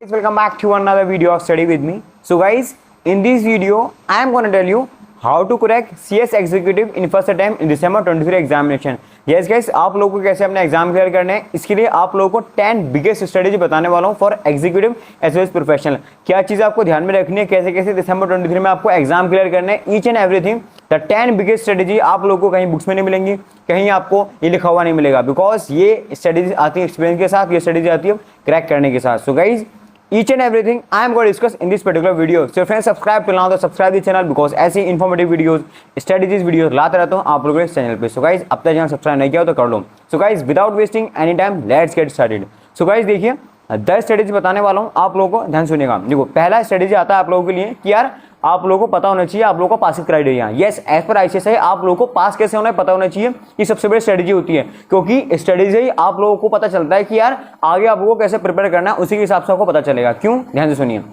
Welcome back to another video of study with me. So guys, in this video I am going to tell you how to crack CS executive in first attempt in December 23 examination. Yes guys, आप लोगों को कैसे अपना exam clear करने हैं इसके लिए आप लोगों को 10 बिगेस्ट स्ट्रेटेजी बताने वाला हूँ for executive as well as professional. क्या चीज़ आपको ध्यान में रखनी है, कैसे कैसे दिसंबर 23 में आपको एग्जाम क्लियर करने हैं, each and everything. The 10 biggest strategy आप लोगों को कहीं बुक्स में नहीं मिलेंगी, कहीं आपको ये लिखा हुआ नहीं मिलेगा, बिकॉज ये स्ट्रेटेजी आती है एक्सपीरियंस के साथ, ये स्ट्रेटेजी आती है क्रैक करने के साथ। So guys, each and everything I am going to discuss in this particular video. So friends, subscribe till now, तो subscribe the channel because ऐसी informative videos, strategies videos लाते रहता हूँ आप लोगों के चैनल पे। So guys, अब तक चैनल सब्सक्राइब नहीं किया तो कर लो। So guys, without wasting any time, let's get started. So guys, देखिए 10 स्ट्रेटेजी बताने वाला हूँ, आप लोगों को ध्यान सुनिएगा। देखो, पहला स्ट्रेटेजी आता है आप लोगों के लिए कि यार आप लोगों को पता होना चाहिए आप लोगों को passing criteria. Yes, as per ICSI आप लोगों को पास कैसे होना है पता होना चाहिए, ये सबसे बड़ी स्ट्रेटेजी होती है, क्योंकि स्ट्रेटेजी ही आप लोगों को पता चलता है कि यार आगे आप लोगों को कैसे प्रिपेयर करना है, उसी के हिसाब से आपको पता चलेगा। क्यों, ध्यान से सुनिए।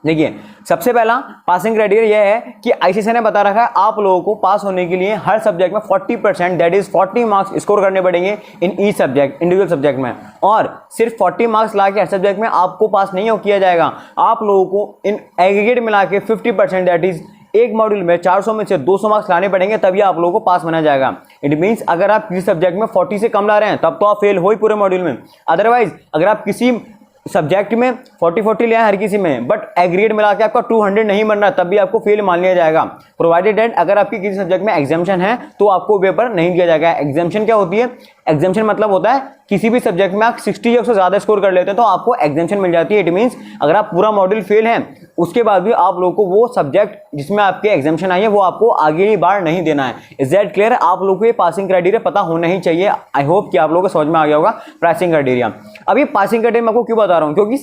देखिए, सबसे पहला पासिंग क्राइटेरिया यह है कि आईसीएसआई ने बता रखा है आप लोगों को पास होने के लिए हर सब्जेक्ट में 40% दैट इज 40 मार्क्स स्कोर करने पड़ेंगे in each subject, individual subject में। और सिर्फ 40 मार्क्स ला के हर सब्जेक्ट में आपको पास नहीं किया जाएगा, आप लोगों को इन एग्रीगेट मिला के 50% दैट इज एक मॉड्यूल में 400 में से 200 मार्क्स लाने पड़ेंगे, तभी आप लोगों को पास माना जाएगा। इट मींस अगर आप किसी सब्जेक्ट में 40 से कम ला रहे हैं तब तो आप फेल हो ही पूरे मॉड्यूल में। अदरवाइज अगर आप किसी सब्जेक्ट में 40 ले आए हर किसी में, बट एग्रीगेट मिला के आपका 200 नहीं बन रहा, तब भी आपको फेल मान लिया जाएगा, प्रोवाइडेड दैट अगर आपकी किसी सब्जेक्ट में एग्जाम्शन है तो आपको पेपर नहीं दिया जाएगा। एग्जाम्शन क्या होती है? एग्जाम्शन मतलब होता है किसी भी सब्जेक्ट में आप 60 या उससे ज्यादा स्कोर कर लेते हैं तो आपको एग्जाम्शन मिल जाती है। इट मींस अगर आप पूरा मॉड्यूल फेल हैं उसके बाद भी आप लोगों को वो सब्जेक्ट जिसमें आपके एग्जाम्शन आई है वो आपको आगे ही बार नहीं देना है। Is that clear? आप लोगों को ये पासिंग क्राइटेरिया पता होना ही चाहिए। आई होप कि आप लोगों को समझ में आ गया होगा पासिंग क्राइटेरिया। अब ये पासिंग क्राइटेरिया मैं आपको क्यों बता रहा हूँ, क्योंकि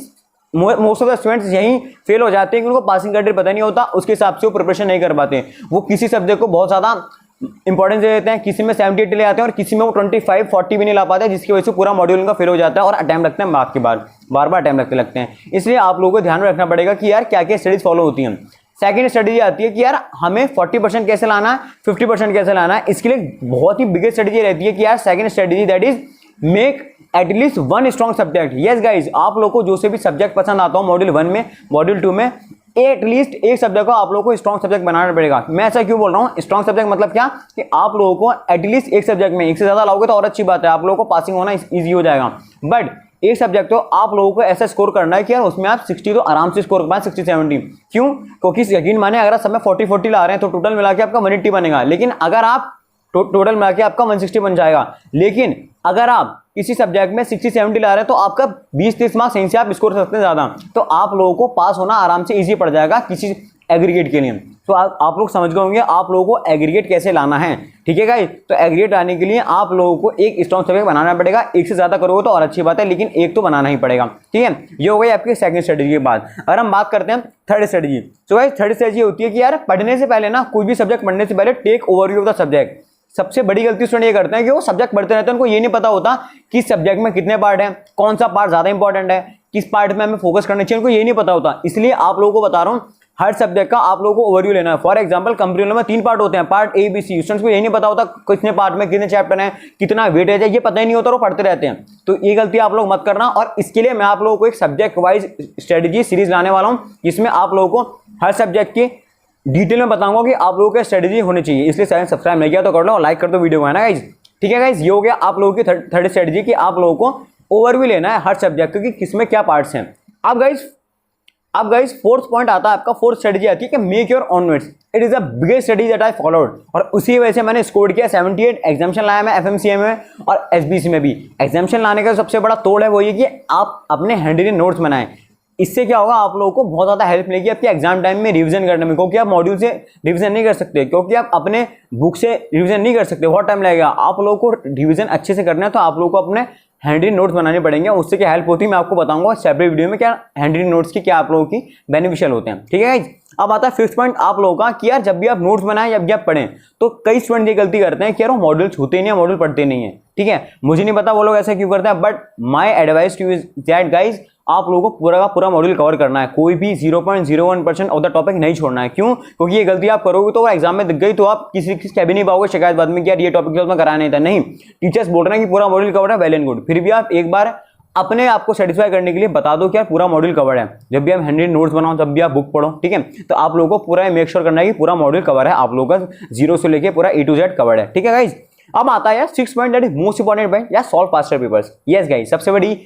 मोस्ट ऑफ द स्टूडेंट्स यहीं फेल हो जाते हैं कि उनको पासिंग क्राइटेरिया पता नहीं होता, उसके हिसाब से वो प्रिपरेशन नहीं कर पाते। वो किसी सब्जेक्ट को बहुत ज़्यादा इंपॉर्टेंस दे देते हैं, किसी में 78 ले आते हैं और किसी में वो 25-40 भी नहीं ला पाते, जिसकी वजह से पूरा मॉड्यूल उनका फेल हो जाता है और अटैम्प्ट लगते हैं बार बार अटैम्प्ट लगते हैं। इसलिए आप लोगों को ध्यान में रखना पड़ेगा कि यार क्या क्या स्टडीज फॉलो होती हैं। सेकंड स्ट्रेटेजी आती है कि यार हमें 40% कैसे लाना है, 50% कैसे लाना है। इसके लिए बहुत ही बिगेस्ट स्ट्रेटेजी रहती है कि यार second strategy that is make at least one strong subject. Yes guys, आप लोगों को जो से भी सब्जेक्ट पसंद आता हो मॉड्यूल 1 में, मॉड्यूल 2 में, एटलीस्ट एक सब्जेक्ट को आप लोगों को स्ट्रॉन्ग सब्जेक्ट बनाना पड़ेगा। मैं ऐसा क्यों बोल रहा हूँ? स्ट्रॉन्ग सब्जेक्ट मतलब क्या कि आप लोगों को एटलीस्ट एक सब्जेक्ट में एक से ज्यादा लाओगे तो और अच्छी बात है, आप लोगों को पासिंग होना ईजी हो जाएगा। बट एक सब्जेक्ट तो आप लोगों को ऐसा स्कोर करना है कि यार उसमें आप 60 तो आराम से स्कोर कर पाए, 60-70। क्यों? क्योंकि यकीन माने अगर सब में 40-40 ला रहे हैं तो टोटल मिला के आपका 180 बनेगा, लेकिन अगर आप टोटल मिला के आपका 160 बन जाएगा। लेकिन अगर आप किसी सब्जेक्ट में 60-70 ला रहे हैं तो आपका 20-30 मार्क्स सही से आप स्कोर कर सकते हैं ज्यादा, तो आप लोगों को पास होना आराम से इजी पड़ जाएगा किसी एग्रीगेट के लिए। तो आप लोग समझ गए होंगे आप लोगों को एग्रीगेट कैसे लाना है। ठीक है गाइस, तो एग्रीगेट लाने के लिए आप लोगों को एक स्ट्रॉन्ग सब्जेक्ट बनाना पड़ेगा। एक से ज्यादा करोगे तो और अच्छी बात है, लेकिन एक तो बनाना ही पड़ेगा। ठीक है, ये हो गई आपकी सेकंड स्ट्रेटेजी के बाद। अगर हम बात करते हैं थर्ड स्ट्रेटेजी, तो गाइस थर्ड स्ट्रेटेजी होती है कि यार पढ़ने से पहले ना, कोई भी सब्जेक्ट पढ़ने से पहले take overview of the subject. सबसे बड़ी गलती स्टूडेंट ये करते हैं कि वो सब्जेक्ट पढ़ते रहते हैं, उनको ये नहीं पता होता कि सब्जेक्ट में कितने पार्ट हैं, कौन सा पार्ट ज्यादा इंपॉर्टेंट है, किस पार्ट में हमें फोकस करना चाहिए, उनको ये नहीं पता होता। इसलिए आप लोगों को बता रहा हूँ हर सब्जेक्ट का आप लोगों को ओवरव्यू लेना है। फॉर एग्जांपल कंप्यूटर में 3 पार्ट होते हैं, part A B C. Students को ये नहीं पता होता कितने पार्ट में कितने चैप्टर हैं, कितना वेटेज है, ये पता ही नहीं होता और वो पढ़ते रहते हैं। तो ये गलती आप लोग मत करना। और इसके लिए मैं आप लोगों को एक सब्जेक्ट वाइज स्ट्रेटेजी सीरीज लाने वाला हूँ, जिसमें आप लोगों को हर सब्जेक्ट की डिटेल में बताऊंगा कि आप लोगों की स्ट्रेटेजी होनी चाहिए। इसलिए चैनल सब्सक्राइब नहीं किया तो कर लो और लाइक कर दो वीडियो को, है ना गाइज। ठीक है गाइज, ये हो गया आप लोगों की थर्ड स्ट्रेटेजी कि आप लोगों को ओवरव्यू लेना है हर सब्जेक्ट की, किसमें क्या पार्ट्स हैं। अब गाइज फोर्थ पॉइंट आता है आपका, फोर्थ स्ट्रेटेजी आती है कि make your own notes. It is a biggest strategy that I followed, और उसी वजह से मैंने स्कोर किया 78 एग्जाम्शन लाया मैं एफएमसीए में और एसबीसी में भी। एग्जाम्शन लाने का सबसे बड़ा तोड़ है वो ये कि आप अपने हैंड रिटन नोट्स बनाएं। इससे क्या होगा, आप लोगों को बहुत ज़्यादा हेल्प मिलेगी आपके एग्जाम टाइम में रिवीजन करने में, क्योंकि आप मॉड्यूल से रिवीजन नहीं कर सकते, क्योंकि आप अपने बुक से रिवीजन नहीं कर सकते, बहुत टाइम लगेगा। आप लोगों को रिवीजन अच्छे से करना है तो आप लोगों को अपने हैंड रिटन नोट्स बनाने पड़ेंगे। उससे क्या हेल्प होती है मैं आपको बताऊंगा सेपरेट वीडियो में, क्या हैंड रिटन नोट्स की क्या आप लोगों की बेनिफिशियल होते हैं। ठीक है गाइस, अब आता है फिफ्थ पॉइंट आप लोगों का कि यार जब भी आप नोट्स बनाएं जब भी आप पढ़ें, तो कई स्टूडेंट ये गलती करते हैं कि यार वो मॉड्यूल छूते नहीं है, मॉड्यूल पढ़ते नहीं है। ठीक है, मुझे नहीं पता वो लोग ऐसा क्यों करते हैं, but my advice two is that guys आप लोगों को पूरा का पूरा मॉड्यूल कवर करना है, कोई भी 0.01% ऑफ द टॉपिक नहीं छोड़ना है। क्यों? क्योंकि ये गलती आप करोगे तो एग्जाम में दिख गई तो आप किसी कह भी नहीं पाओगे शिकायत बाद में कि यार ये टॉपिक जो मैं कराया नहीं था। नहीं, टीचर्स बोल रहे हैं कि पूरा मॉड्यूल कवर है, वेल एंड गुड, फिर भी आप एक बार अपने आप को सेटिस्फाई करने के लिए बता दो कि यार पूरा मॉड्यूल कवर है। जब भी हम हैंड नोट्स बनाओ तब भी आप बुक पढ़ो, ठीक है। तो आप लोगों को पूरा मेक श्योर करना है कि पूरा मॉड्यूल कवर है, आप लोगों का 0 से लेके पूरा A to Z कवर है, ठीक है गाइज। अब आता है यार 6 point, that is most important point, या solve past papers. Yes guys, सबसे बड़ी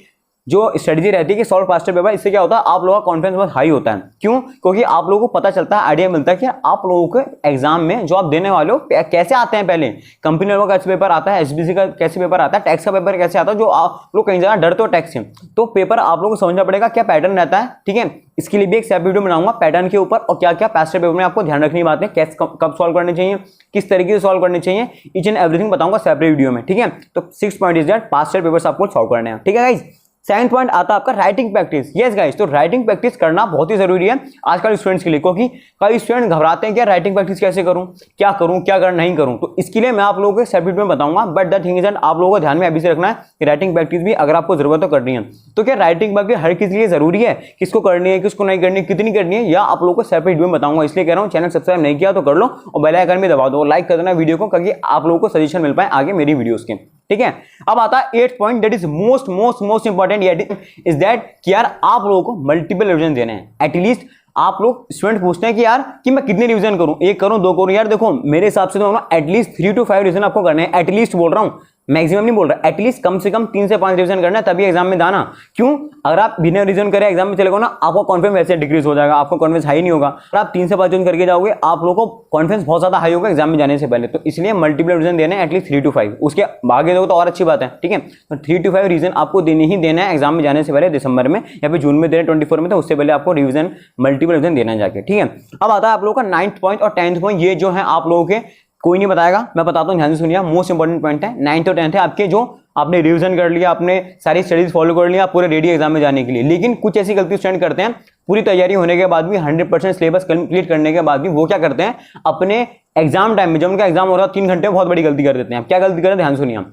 जो स्ट्रेटजी रहती है कि सॉल्व पास्ट पेपर, इससे क्या होता है आप लोगों का कॉन्फिडेंस बहुत हाई होता है। क्यों? क्योंकि आप लोगों को पता चलता है, आइडिया मिलता है कि आप लोगों के एग्जाम में जो आप देने वाले हो कैसे आते हैं, पहले कंपनी का कैसे पेपर आता है, एसबीसी का कैसे पेपर आता है, टैक्स का पेपर कैसे आता है, जो आप लोग कहीं ज्यादा डरते हो टैक्स से, तो पेपर आप लोगों को समझना पड़ेगा क्या पैटर्न रहता है, ठीक है। इसके लिए भी एक सेपरेट वीडियो बनाऊंगा पैटर्न के ऊपर, और क्या क्या पास्ट पेपर में आपको ध्यान रखनी बातें, कैसे कब सॉल्व करनी चाहिए, किस तरीके से सॉल्व करनी चाहिए, ईच एंड एवरीथिंग बताऊंगा सेपरेट वीडियो में, ठीक है। तो 6 point is that past papers आपको सॉल्व करने हैं, ठीक है गाइज। 7th पॉइंट आता है आपका राइटिंग प्रैक्टिस। यस गाइस, तो राइटिंग प्रैक्टिस करना बहुत ही जरूरी है आजकल स्टूडेंट्स के लिए, क्योंकि कई स्टूडेंट घबराते हैं कि राइटिंग प्रैक्टिस कैसे करूं, क्या करूं, क्या कर नहीं करूं। तो इसके लिए मैं आप लोगों को सेपरेट में बताऊंगा, but the thing is that आप लोगों को ध्यान में अभी से रखना है कि राइटिंग प्रैक्टिस भी अगर आपको जरूरत तो करनी है। तो क्या राइटिंग प्रैक्टिस हर किसी के लिए जरूरी है, किसको करनी है, किसको नहीं करनी है, कितनी करनी है, या आप लोगों को सेपरेट वीडियो में बताऊंगा। इसलिए कह रहा हूं चैनल सब्सक्राइब नहीं किया तो कर लो, और बेल आइकन भी दबा दो, लाइक कर देना वीडियो को, ताकि आप लोगों को सजेशन मिल पाए आगे मेरी वीडियोस के, ठीक है। अब आता है 8th point, that is most important is that कि यार आप लोगों को मल्टीपल रिवीजन देने हैं। एटलीस्ट आप लोग स्टूडेंट पूछते हैं कि यार कि मैं कितने रिवीजन करूं, 1 करूं, 2 करूं। यार देखो मेरे हिसाब से तो एटलीस्ट 3 to 5 रिवीजन आपको करने हैं। एटलीस्ट बोल रहा हूं, मैक्सिमम नहीं बोल रहा, एटलीस्ट कम से कम 3 से 5 रिवीजन करना है, तभी एग्जाम में दाना। क्यों? अगर आप बिना रिवीजन करे एग्जाम में चले गो ना, आपका कॉन्फिडेंस वैसे डिक्रीज हो जाएगा, आपको कॉन्फिडेंस हाई नहीं होगा। अगर आप 3 से 5 रिवीजन करके जाओगे, आप लोगों को कॉन्फिडेंस बहुत ज्यादा हाई होगा एग्जाम में जाने से पहले। तो इसलिए मल्टीपल रिवीजन देने हैं, एटलीस्ट 3 to 5। उसके आगे दो तो और अच्छी बात है, ठीक है। तो 3 to 5 रिवीजन आपको देने ही देना है एग्जाम में जाने से पहले, दिसंबर में या फिर जून में देना 24 में, तो उससे पहले आपको रिवीजन मल्टीपल रिवीजन देना है जाके, ठीक है। अब आता है आप लोगों का 9th पॉइंट और 10th पॉइंट, ये जो है आप लोगों के कोई नहीं बताएगा, मैं बताता हूं, ध्यान से सुनिए। मोस्ट इंपॉर्टेंट पॉइंट है 9th और 10th है आपके, जो आपने रिवीजन कर लिया, आपने सारी स्टडीज फॉलो कर लिया, पूरे रेडी एग्जाम में जाने के लिए। लेकिन कुछ ऐसी गलती स्टूडेंट करते हैं, पूरी तैयारी होने के बाद भी, 100% सिलेबस कंप्लीट करने के बाद भी वो क्या करते हैं, अपने एग्जाम टाइम में, जब उनका एग्जाम हो रहा है 3 घंटे, बहुत बड़ी गलती कर देते हैं। क्या गलती करें, ध्यान सुनिए।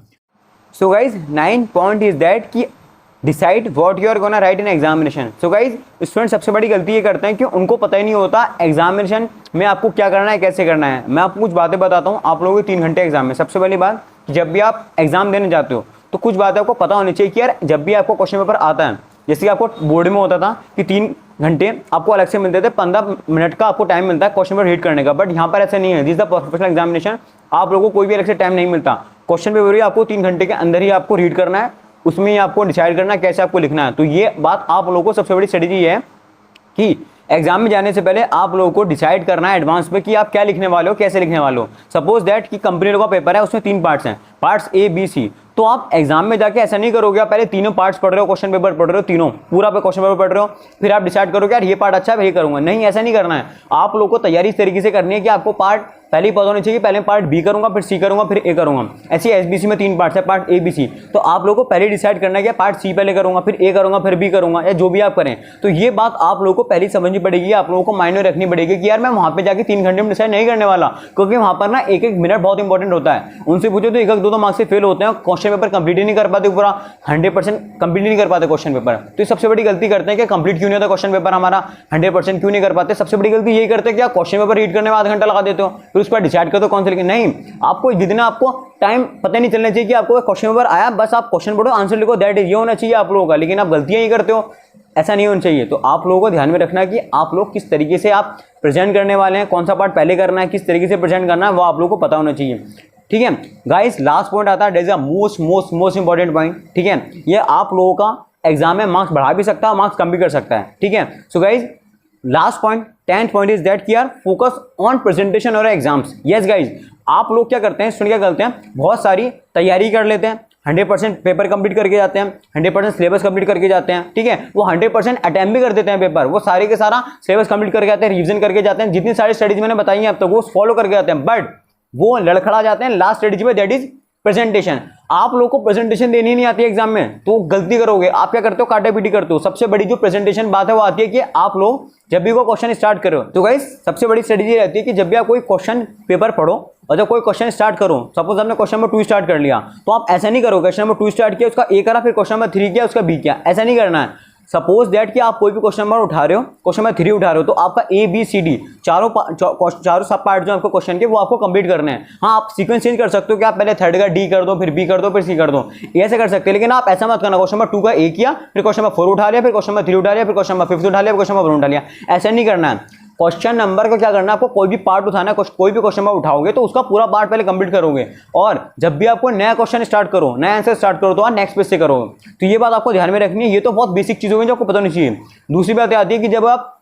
So guys 9th point is that कि decide what you are gonna write in examination. So guys student सबसे बड़ी गलती ये करते हैं कि उनको पता ही नहीं होता एग्जामिनेशन में आपको क्या करना है, कैसे करना है। मैं आपको कुछ बातें बताता हूँ आप लोगों के 3 घंटे एग्जाम में। सबसे पहली बात, जब भी आप एग्जाम देने जाते हो तो कुछ बातें आपको पता होनी चाहिए कि यार जब भी आपको क्वेश्चन पेपर आता है, जैसे कि आपको बोर्ड में होता था कि 3 घंटे आपको अलग से मिलते थे, 15 मिनट का आपको टाइम मिलता है क्वेश्चन पेपर रीड करने का, बट यहाँ पर ऐसा नहीं है। दिस द प्रोफेशनल एग्जामिनेशन, आप लोगों को कोई भी अलग से टाइम नहीं मिलता। क्वेश्चन पेपर ही आपको 3 घंटे के अंदर ही आपको रीड करना है, उसमें ही आपको डिसाइड करना है कैसे आपको लिखना है। तो ये बात आप लोगों को सबसे बड़ी स्ट्रेटेजी है कि एग्जाम में जाने से पहले आप लोगों को डिसाइड करना है एडवांस में कि आप क्या लिखने वाले हो, कैसे लिखने वाले हो। सपोज दैट कि कंपनी का पेपर है, उसमें 3 पार्ट्स हैं, पार्ट्स A, B, C। तो आप एग्जाम में जाके ऐसा नहीं करोगे, आप पहले तीनों पार्ट्स पढ़ रहे हो, क्वेश्चन पेपर पढ़ रहे हो, तीनों पूरा पे क्वेश्चन पेपर पढ़ रहे हो, फिर आप डिसाइड करोगे यार ये पार्ट अच्छा है, ये करूंगा। नहीं, ऐसा नहीं करना है। आप लोगों को तैयारी इस तरीके से करनी है कि आपको पार्ट पहले ही पता होनी चाहिए, पहले पार्ट B करूंगा, फिर C करूंगा, फिर A करूंगा। ऐसी SBC में 3 पार्ट्स है, पार्ट A, B, C। तो आप लोगों को पहले डिसाइड करना है कि पार्ट C पहले करूंगा, फिर A करूंगा, फिर B करूंगा, या जो भी आप करें। तो ये बात आप लोगों को पहले समझनी पड़ेगी, आप लोगों को माइंड में रखनी पड़ेगी कि यार मैं वहां पे जाके 3 घंटे में डिसाइड नहीं करने वाला, क्योंकि वहां पर ना एक मिनट बहुत इंपॉर्टेंट होता है। उनसे पूछो तो 1-2 मार्क्स से फेल होते हैं, क्वेश्चन पेपर कंप्लीट ही नहीं कर पाते, पूरा 100% कंप्लीट नहीं कर पाते क्वेश्चन पेपर। तो ये सबसे बड़ी गलती करते हैं कि कंप्लीट क्यों नहीं होता क्वेश्चन पेपर हमारा, 100% क्यों नहीं कर पाते। सबसे बड़ी गलती यही करते हैं कि आप क्वेश्चन पेपर रीड करने में आधा घंटा लगा देते हो, फिर उस पर डिसाइड कर दो कौन से लिखें। नहीं, आपको जितना आपको टाइम पता नहीं चलना चाहिए कि आपको क्वेश्चन पेपर आया, बस आप क्वेश्चन पढ़ो, आंसर लिखो, दैट इज, ये होना चाहिए आप लोगों का। लेकिन आप गलतियां ही करते हो, ऐसा नहीं होना चाहिए। तो आप लोगों को ध्यान में रखना है कि आप लोग किस तरीके से आप प्रेजेंट करने वाले हैं, कौन सा पार्ट पहले करना है, किस तरीके से प्रेजेंट करना है, वो आप लोगों को पता होना चाहिए, ठीक है गाइस। लास्ट पॉइंट आता है, that is the most important point, ठीक है। ये आप लोगों का एग्जाम में मार्क्स बढ़ा भी सकता है, मार्क्स कम भी कर सकता है, ठीक है। So guys last point 10th point is that कि यार फोकस ऑन प्रेजेंटेशन और एग्जाम्स। यस गाइस, आप लोग क्या करते हैं, स्टूडेंट क्या करते हैं, बहुत सारी तैयारी कर लेते हैं, 100% पेपर कंप्लीट करके जाते हैं, 100% सिलेबस कंप्लीट करके जाते हैं, ठीक है। वो 100% अटेम्प्ट भी कर देते हैं पेपर, वो सारे के सारा सिलेबस कंप्लीट करके आते हैं, रिवीजन करके जाते हैं, जितनी सारी स्टडीज मैंने बताई हैं अब तक वो फॉलो करके जाते हैं, बट वो लड़खड़ा जाते हैं लास्ट स्ट्रेटेजी में, दैट इज प्रेजेंटेशन। आप लोगों को प्रेजेंटेशन देनी नहीं आती है एग्जाम में, तो गलती करोगे। आप क्या करते हो, काटा पीटी करते हो। सबसे बड़ी जो प्रेजेंटेशन बात है वो आती है कि आप लोग जब भी कोई क्वेश्चन स्टार्ट करो, तो गाइस सबसे बड़ी स्ट्रेटेजी रहती है कि जब भी आप कोई क्वेश्चन पेपर पढ़ो और जब कोई क्वेश्चन स्टार्ट करो, सपोज आपने क्वेश्चन नंबर 2 स्टार्ट कर लिया, तो आप ऐसा नहीं करो क्वेश्चन नंबर 2 स्टार्ट किया, उसका A करा, फिर क्वेश्चन नंबर 3 किया, उसका B किया, ऐसा नहीं करना है। सपोज दैट कि आप कोई भी क्वेश्चन नंबर उठा रहे हो, क्वेश्चन नंबर 3 उठा रहे हो, तो आपका ए बी सी डी चारों सब पार्ट जो आपको क्वेश्चन के वो आपको कंप्लीट करने हैं। हाँ, आप सीक्वेंस चेंज कर सकते हो कि आप पहले थर्ड का डी कर दो, फिर बी कर दो, फिर सी कर दो, ऐसे कर सकते हैं। लेकिन आप ऐसा मत करना, क्वेश्चन नंबर 2 का ए किया, फिर क्वेश्चन नंबर 4 उठा लिया, फिर क्वेश्चन नंबर 3 उठा लिया, फिर क्वेश्चन नंबर 5 उठा लिया, फिर क्वेश्चन नंबर 1 उठा लिया। ऐसा नहीं करना है। क्वेश्चन नंबर को क्या करना है, आपको कोई भी पार्ट उठाना है, कोई भी क्वेश्चन नंबर उठाओगे तो उसका पूरा पार्ट पहले कंप्लीट करोगे, और जब भी आपको नया क्वेश्चन स्टार्ट करो, नया आंसर स्टार्ट करो, तो आप नेक्स्ट पेज से करोगे। तो ये बात आपको ध्यान में रखनी है। ये तो बहुत बेसिक चीज होगी जो आपको पता नहीं चाहिए। दूसरी बात आती है कि जब आप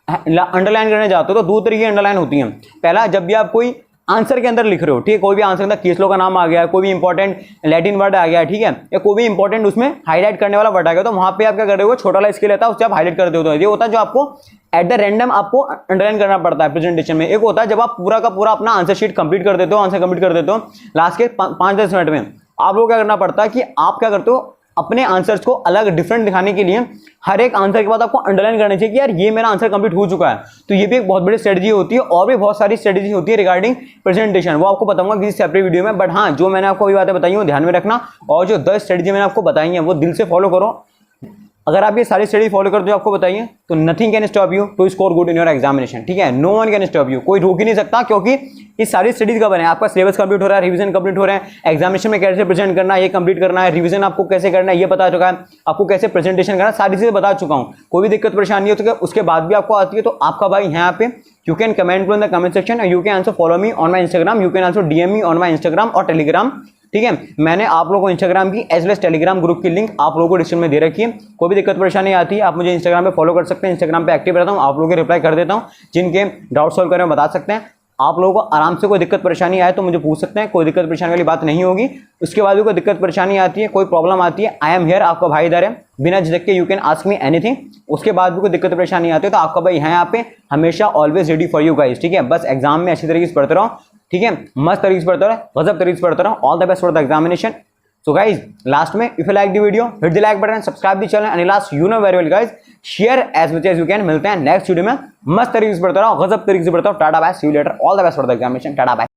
अंडरलाइन करने जाते हो तो 2 तरीके की अंडरलाइन होती हैं। पहला, जब भी आप कोई आंसर के अंदर लिख रहे हो, ठीक है, कोई भी आंसर के अंदर केस लॉ का नाम आ गया, कोई भी इंपॉर्टेंट लैटिन वर्ड आ गया, ठीक है, या कोई भी इंपॉर्टेंट उसमें हाईलाइट करने वाला वर्ड आ गया, तो वहां पे आप क्या कर रहे हो, छोटा वाला स्केल रहता है, उससे आप हाईलाइट कर देते हो। ये होता है जो आपको एट द रैंडम आपको अंडरलाइन करना पड़ता है प्रेजेंटेशन में। एक होता है जब आप पूरा का पूरा अपना आंसर शीट कंप्लीट कर देते हो, आंसर कंप्लीट कर देते हो लास्ट के 5-10 मिनट में, आप लोग क्या करना पड़ता है कि आप क्या करते हो, अपने आंसर्स को अलग डिफरेंट दिखाने के लिए हर एक आंसर के बाद आपको अंडरलाइन करना चाहिए कि यार ये मेरा आंसर कंप्लीट हो चुका है। तो ये भी एक बहुत बड़ी स्ट्रेटजी होती है, और भी बहुत सारी स्ट्रेटजी होती है रिगार्डिंग प्रेजेंटेशन, वो आपको बताऊंगा किसी सेपरेट वीडियो में। बट हाँ, जो मैंने आपको अभी बातें बताई हैं ध्यान में रखना, और जो 10 स्ट्रेटजी मैंने आपको बताई हैं वो दिल से फॉलो करो। अगर आप ये सारी स्टडी फॉलो करते हो आपको बताइए, तो nothing can stop you to score good in your examination, ठीक है। No one can stop you, कोई रोक ही नहीं सकता, क्योंकि ये सारी स्टडीज का बने। आपका सिलेबस कंप्लीट हो रहा है, रिवीजन कंप्लीट हो रहा है, एग्जामिनेशन में कैसे प्रेजेंट करना है ये कंप्लीट करना है, रिवीजन आपको कैसे करना है ये बता चुका है, आपको कैसे प्रेजेंटेशन करना है सारी चीजें बता चुका हूँ। कोई भी दिक्कत परेशानी हो तो उसके बाद भी आपको आती है तो आपका भाई यहाँ पे you can comment in the comment section, you can also follow me on my Instagram, you can also DM me on my Instagram और टेलीग्राम, ठीक है। मैंने आप लोगों को इंस्टाग्राम की as well as Telegram group की लिंक आप लोगों को डिस्क्रिप्शन में दे रखी है। कोई भी दिक्कत परेशानी आती है आप मुझे इंस्टाग्राम पे फॉलो कर सकते हैं, इंस्टाग्राम पे एक्टिव रहता हूँ, आप लोगों के रिप्लाई कर देता हूँ, जिनके डाउट सॉल्व करें बता सकते हैं। आप लोगों को आराम से कोई दिक्कत परेशानी आए तो मुझे पूछ सकते हैं, कोई दिक्कत परेशानी वाली बात नहीं होगी। उसके बाद भी कोई दिक्कत परेशानी आती है, कोई प्रॉब्लम आती है, आई एम हियर, आपका भाई इधर है, बिना झिझक के you can ask me anything. उसके बाद भी कोई दिक्कत परेशानी आती है तो आपका भाई यहाँ पे हमेशा always ready for you guys, ठीक है। बस एग्जाम में अच्छी तरीके से पढ़ते रहो, ठीक है, मस्त तरीके से पढ़ते रहो, गजब तरीके से पढ़ते रहो। All the best for the examination. So guys, last में if you like the video hit the like button, subscribe the channel, and last you know very well guys, share as much as you can. मिलते हैं next video में, मस्त तरीके से पढ़ते रहो, गजब तरीके से पढ़ते रहो। Tata bye, see you later, all the best for the examination, tata bye.